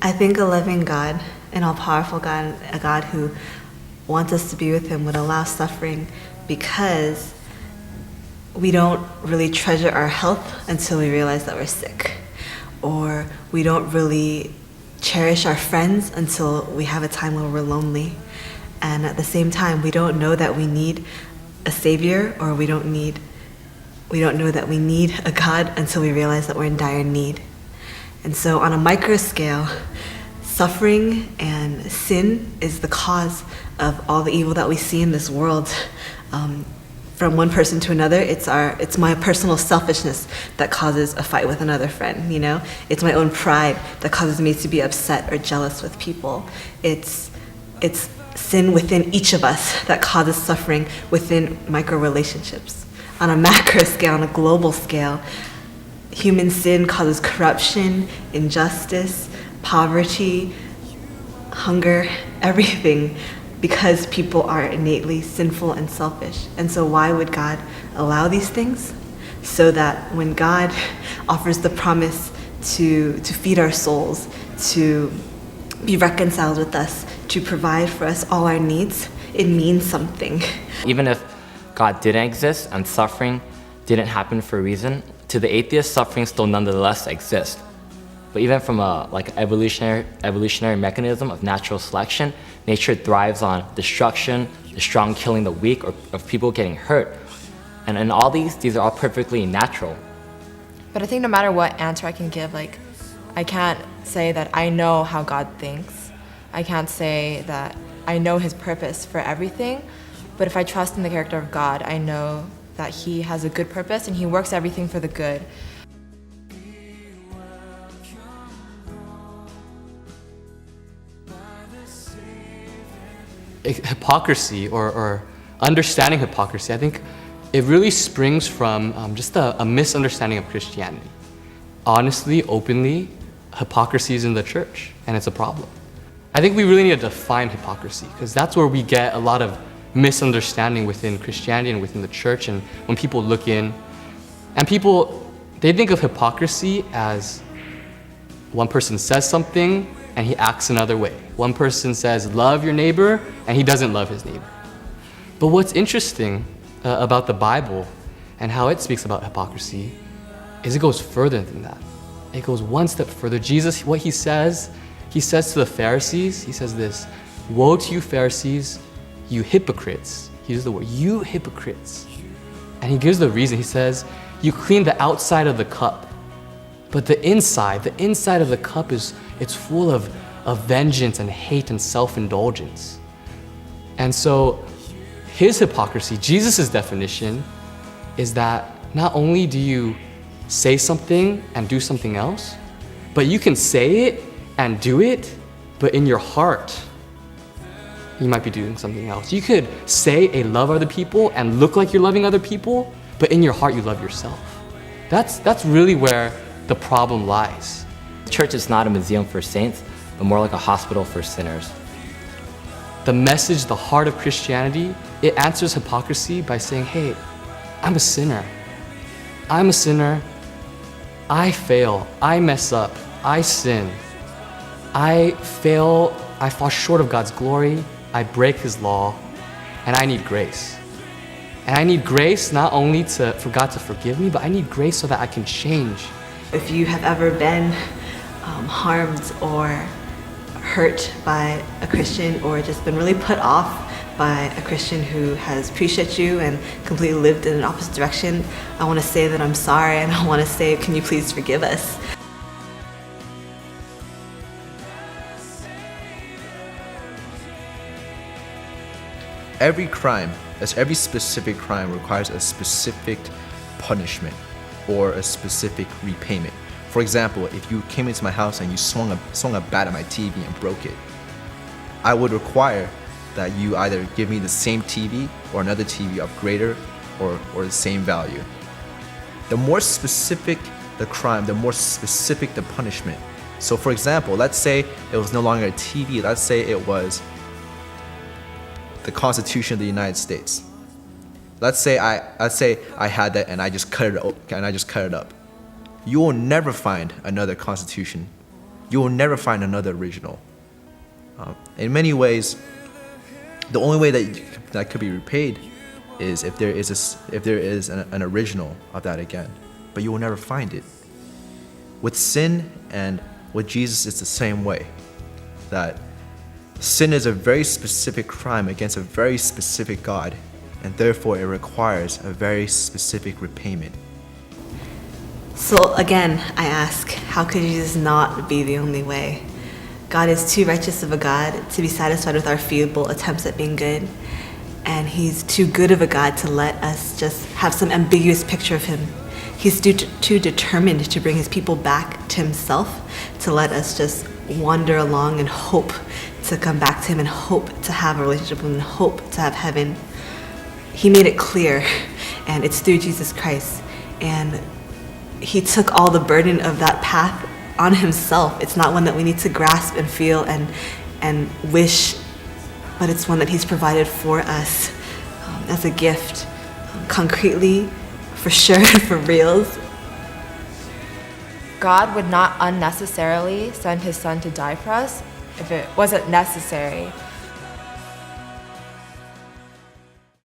I think a loving God, an all-powerful God, a God who wants us to be with him would allow suffering because we don't really treasure our health until we realize that we're sick. Or we don't really cherish our friends until we have a time when we're lonely. And at the same time, we don't know that we need a savior, or we don't know that we need a God until we realize that we're in dire need. And so on a micro scale, suffering and sin is the cause of all the evil that we see in this world. From one person to another, it's my personal selfishness that causes a fight with another friend, you know? It's my own pride that causes me to be upset or jealous with people. It's sin within each of us that causes suffering within micro relationships. On a macro scale, on a global scale, human sin causes corruption, injustice, poverty, hunger, everything, because people are innately sinful and selfish. And so why would God allow these things? So that when God offers the promise to feed our souls, to be reconciled with us, to provide for us all our needs, it means something. Even if God didn't exist and suffering didn't happen for a reason, to the atheist, suffering still nonetheless exists. But even from a evolutionary mechanism of natural selection, nature thrives on destruction, the strong killing the weak, or of people getting hurt. And in all these are all perfectly natural. But I think no matter what answer I can give, like, I can't say that I know how God thinks. I can't say that I know his purpose for everything. But if I trust in the character of God, I know that he has a good purpose and he works everything for the good. Hypocrisy or understanding hypocrisy, I think it really springs from just a misunderstanding of Christianity. Honestly, openly, hypocrisy is in the church, and it's a problem. I think we really need to define hypocrisy, because that's where we get a lot of misunderstanding within Christianity and within the church. And when people look in, and they think of hypocrisy as one person says something and he acts another way. One person says, love your neighbor, and he doesn't love his neighbor. But what's interesting about the Bible and how it speaks about hypocrisy is it goes further than that. It goes one step further. Jesus, what he says to the Pharisees, he says this, woe to you Pharisees, you hypocrites. He uses the word, you hypocrites. And he gives the reason. He says, you clean the outside of the cup, but the inside of the cup it's full of vengeance and hate and self-indulgence. And so his hypocrisy, Jesus' definition, is that not only do you say something and do something else, but you can say it and do it, but in your heart, you might be doing something else. You could say a love other people and look like you're loving other people, but in your heart you love yourself. That's really where the problem lies. The church is not a museum for saints, but more like a hospital for sinners. The message, the heart of Christianity, it answers hypocrisy by saying, hey, I'm a sinner. I'm a sinner. I fail. I mess up. I sin. I fail. I fall short of God's glory. I break his law. And I need grace. And I need grace not only for God to forgive me, but I need grace so that I can change. If you have ever been harmed or hurt by a Christian, or just been really put off by a Christian who has preached at you and completely lived in an opposite direction, I want to say that I'm sorry, and I want to say, can you please forgive us? Every specific crime requires a specific punishment or a specific repayment. For example, if you came into my house and you swung a bat at my TV and broke it, I would require that you either give me the same TV or another TV of greater or the same value. The more specific the crime, the more specific the punishment. So for example, let's say it was no longer a TV, let's say it was the Constitution of the United States. Let's say I had that and I just cut it up. You will never find another constitution. you will never find another original. In many ways, the only way that could be repaid is if there is an original of that again, but you will never find it. With sin and with Jesus, it's the same way. That sin is a very specific crime against a very specific God, and therefore it requires a very specific repayment. So again, I ask, how could Jesus not be the only way? God is too righteous of a God to be satisfied with our feeble attempts at being good, and He's too good of a God to let us just have some ambiguous picture of Him. He's too determined to bring His people back to Himself to let us just wander along and hope to come back to Him and hope to have a relationship with Him and hope to have heaven. He made it clear, and it's through Jesus Christ. And He took all the burden of that path on Himself. It's not one that we need to grasp and feel and wish, but it's one that He's provided for us as a gift, concretely, for sure, for reals. God would not unnecessarily send His Son to die for us if it wasn't necessary.